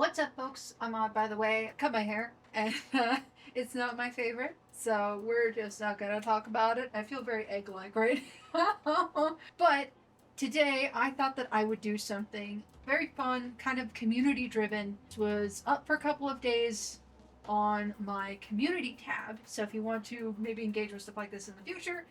What's up, folks? I'm Odd, by the way. I cut my hair, and it's not my favorite, so we're just not gonna talk about it. I feel very egg-like right now. But today, I thought that I would do something very fun, kind of community-driven. It was up for a couple of days on my community tab, so if you want to maybe engage with stuff like this in the future,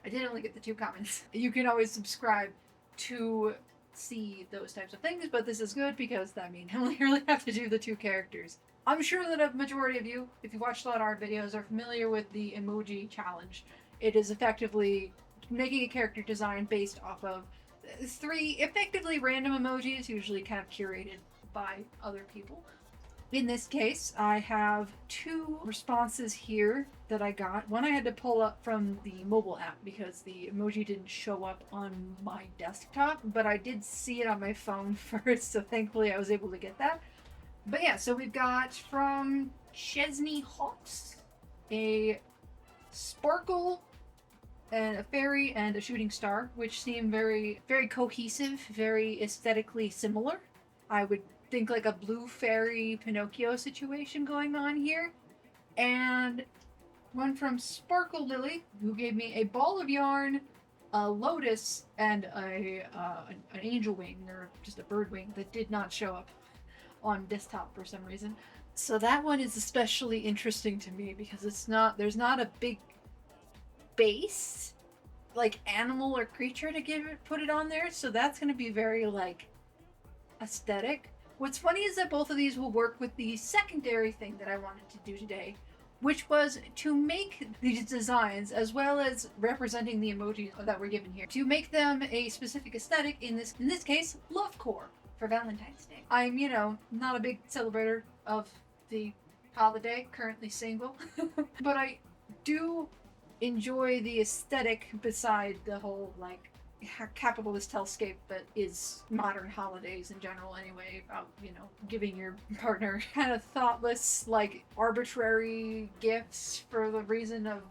I did only get the 2 comments. You can always subscribe to see those types of things, but this is good because that means I only really have to do the 2 characters. I'm sure that a majority of you, if you watched a lot of art videos, are familiar with the emoji challenge. It is effectively making a character design based off of 3 effectively random emojis, usually kind of curated by other people. In this case, I have 2 responses here that I got. One I had to pull up from the mobile app because the emoji didn't show up on my desktop, but I did see it on my phone first, so thankfully I was able to get that. But yeah, so we've got from Chesney Hawks a sparkle and a fairy and a shooting star, which seem very, very cohesive, very aesthetically similar. I would think like a blue fairy Pinocchio situation going on here. And one from Sparkle Lily, who gave me a ball of yarn, a lotus, and an angel wing, or just a bird wing that did not show up on desktop for some reason. So that one is especially interesting to me because there's not a big base like animal or creature to put it on there, so that's going to be very like aesthetic. What's funny is that both of these will work with the secondary thing that I wanted to do today, which was to make these designs, as well as representing the emojis that were given here, to make them a specific aesthetic, in this case, LOVECORE, for Valentine's Day. I'm, not a big celebrator of the holiday, currently single, but I do enjoy the aesthetic beside the whole, like, capitalist hellscape that is modern holidays in general anyway, about giving your partner kind of thoughtless, like, arbitrary gifts for the reason of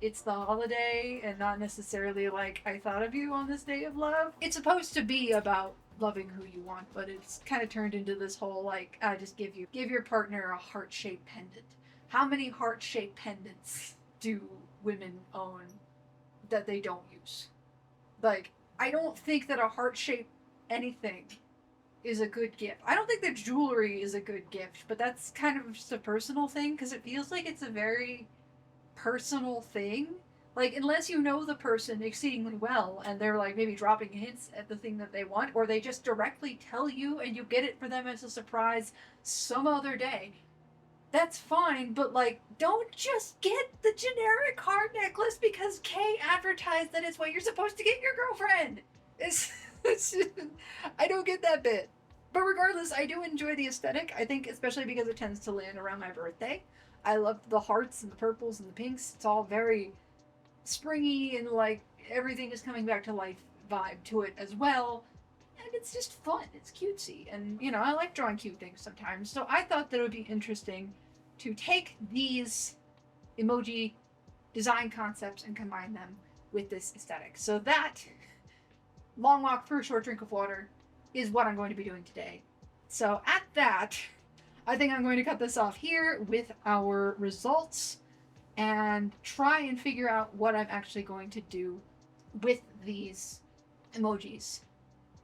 it's the holiday and not necessarily like I thought of you on this day of love. It's supposed to be about loving who you want, but it's kind of turned into this whole like I just give your partner a heart-shaped pendant. How many heart-shaped pendants do women own that they don't use? Like, I don't think that a heart-shaped anything is a good gift. I don't think that jewelry is a good gift, but that's kind of just a personal thing, because it feels like it's a very personal thing. Like, unless you know the person exceedingly well, and they're, like, maybe dropping hints at the thing that they want, or they just directly tell you, and you get it for them as a surprise some other day, that's fine, but, like, don't just get the generic heart necklace because Kay advertised that it's what you're supposed to get your girlfriend. It's I don't get that bit. But regardless, I do enjoy the aesthetic, I think, especially because it tends to land around my birthday. I love the hearts and the purples and the pinks. It's all very springy and, like, everything is coming back to life vibe to it as well. And it's just fun. It's cutesy. And, I like drawing cute things sometimes. So I thought that it would be interesting to take these emoji design concepts and combine them with this aesthetic. So that, long walk for a short drink of water, is what I'm going to be doing today. So at that, I think I'm going to cut this off here with our results and try and figure out what I'm actually going to do with these emojis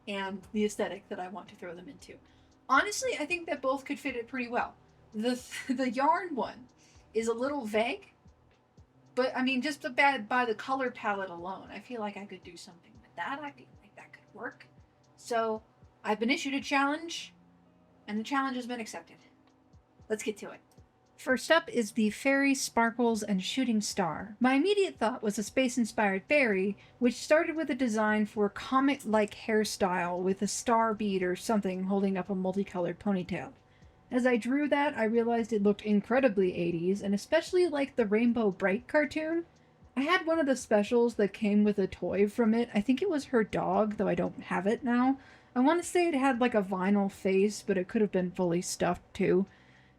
and the aesthetic that I want to throw them into. Honestly, I think that both could fit it pretty well. The yarn one is a little vague, but I mean, just by the color palette alone, I feel like I could do something with that. I feel like that could work. So I've been issued a challenge, and the challenge has been accepted. Let's get to it. First up is the Fairy Sparkles and Shooting Star. My immediate thought was a space-inspired fairy, which started with a design for a comet-like hairstyle with a star bead or something holding up a multicolored ponytail. As I drew that, I realized it looked incredibly 80s, and especially like the Rainbow Bright cartoon. I had one of the specials that came with a toy from it. I think it was her dog, though I don't have it now. I want to say it had like a vinyl face, but it could have been fully stuffed too.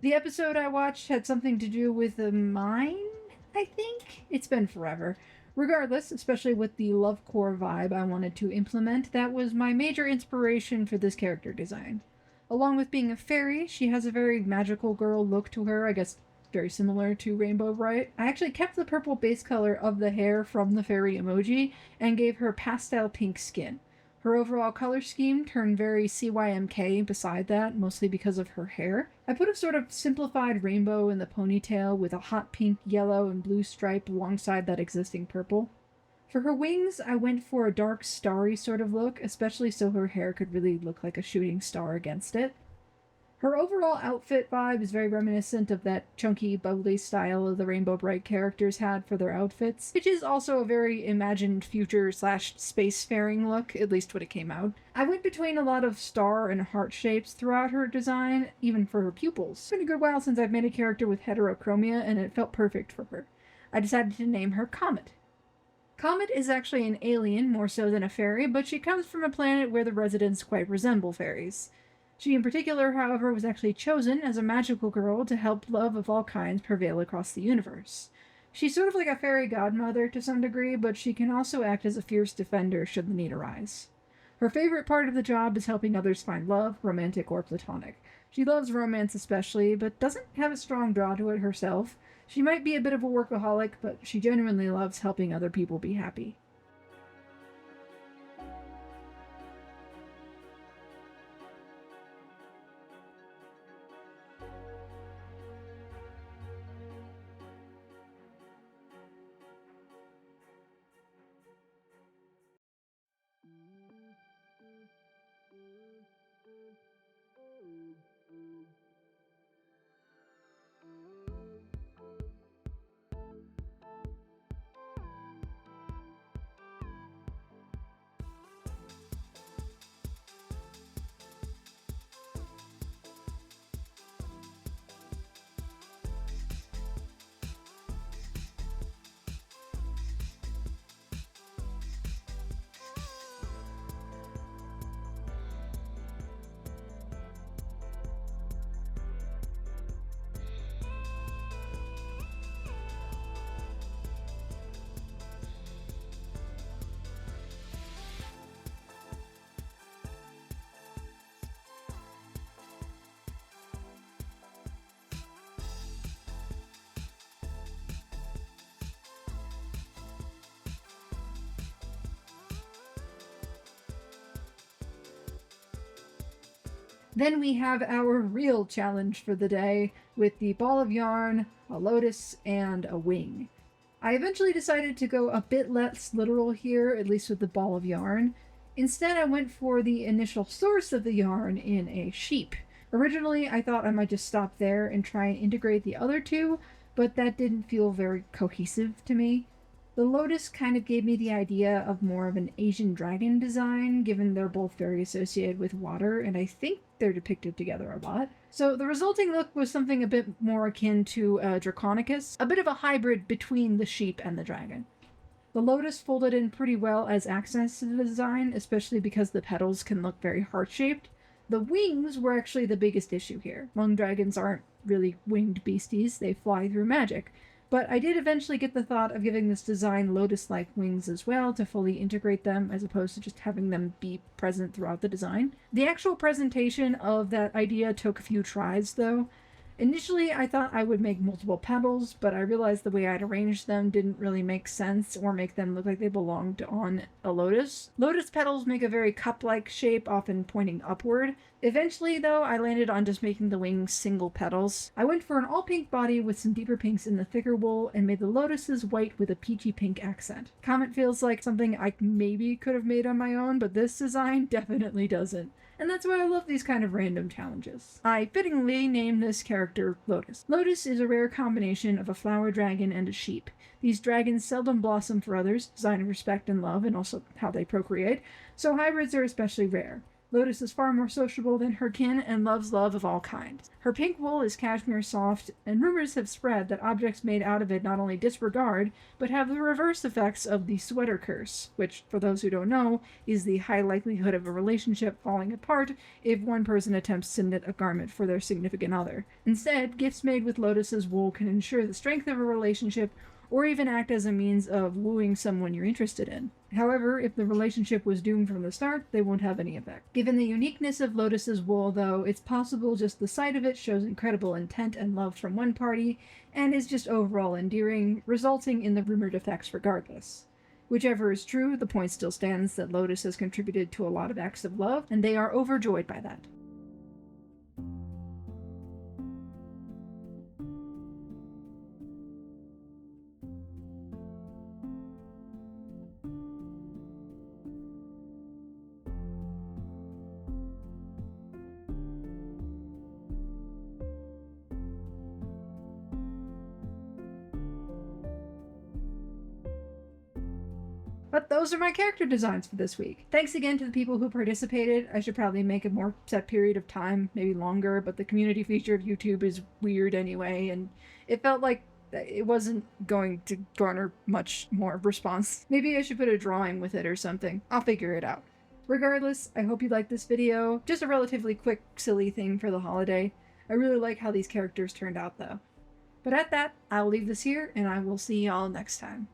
The episode I watched had something to do with a mine, I think? It's been forever. Regardless, especially with the LOVECORE vibe I wanted to implement, that was my major inspiration for this character design. Along with being a fairy, she has a very magical girl look to her, I guess very similar to Rainbow Bright. I actually kept the purple base color of the hair from the fairy emoji and gave her pastel pink skin. Her overall color scheme turned very CYMK beside that, mostly because of her hair. I put a sort of simplified rainbow in the ponytail with a hot pink, yellow, and blue stripe alongside that existing purple. For her wings, I went for a dark, starry sort of look, especially so her hair could really look like a shooting star against it. Her overall outfit vibe is very reminiscent of that chunky, bubbly style the Rainbow Bright characters had for their outfits, which is also a very imagined future slash spacefaring look, at least when it came out. I went between a lot of star and heart shapes throughout her design, even for her pupils. It's been a good while since I've made a character with heterochromia, and it felt perfect for her. I decided to name her Comet. Comet is actually an alien more so than a fairy, but she comes from a planet where the residents quite resemble fairies. She in particular, however, was actually chosen as a magical girl to help love of all kinds prevail across the universe. She's sort of like a fairy godmother to some degree, but she can also act as a fierce defender should the need arise. Her favorite part of the job is helping others find love, romantic or platonic. She loves romance especially, but doesn't have a strong draw to it herself. She might be a bit of a workaholic, but she genuinely loves helping other people be happy. Then we have our real challenge for the day with the ball of yarn, a lotus, and a wing. I eventually decided to go a bit less literal here, at least with the ball of yarn. Instead, I went for the initial source of the yarn in a sheep. Originally, I thought I might just stop there and try and integrate the other two, but that didn't feel very cohesive to me. The lotus kind of gave me the idea of more of an Asian dragon design, given they're both very associated with water, and I think they're depicted together a lot. So the resulting look was something a bit more akin to Draconicus, a bit of a hybrid between the sheep and the dragon. The lotus folded in pretty well as accents to the design, especially because the petals can look very heart-shaped. The wings were actually the biggest issue here. Lung dragons aren't really winged beasties, they fly through magic. But I did eventually get the thought of giving this design lotus-like wings as well to fully integrate them, as opposed to just having them be present throughout the design. The actual presentation of that idea took a few tries, though. Initially, I thought I would make multiple petals, but I realized the way I'd arranged them didn't really make sense or make them look like they belonged on a lotus. Lotus petals make a very cup-like shape, often pointing upward. Eventually, though, I landed on just making the wings single petals. I went for an all-pink body with some deeper pinks in the thicker wool and made the lotuses white with a peachy pink accent. Comet feels like something I maybe could have made on my own, but this design definitely doesn't. And that's why I love these kind of random challenges. I fittingly named this character Lotus. Lotus is a rare combination of a flower dragon and a sheep. These dragons seldom blossom for others, a sign of respect and love, and also how they procreate, so hybrids are especially rare. Lotus is far more sociable than her kin and loves love of all kinds. Her pink wool is cashmere soft, and rumors have spread that objects made out of it not only disregard, but have the reverse effects of the sweater curse, which, for those who don't know, is the high likelihood of a relationship falling apart if one person attempts to knit a garment for their significant other. Instead, gifts made with Lotus's wool can ensure the strength of a relationship or even act as a means of wooing someone you're interested in. However, if the relationship was doomed from the start, they won't have any effect. Given the uniqueness of Lotus's wool, though, it's possible just the sight of it shows incredible intent and love from one party, and is just overall endearing, resulting in the rumored effects regardless. Whichever is true, the point still stands that Lotus has contributed to a lot of acts of love, and they are overjoyed by that. But those are my character designs for this week. Thanks again to the people who participated. I should probably make a more set period of time, maybe longer, but the community feature of YouTube is weird anyway, and it felt like it wasn't going to garner much more response. Maybe I should put a drawing with it or something. I'll figure it out. Regardless, I hope you liked this video. Just a relatively quick, silly thing for the holiday. I really like how these characters turned out though. But at that, I'll leave this here, and I will see y'all next time.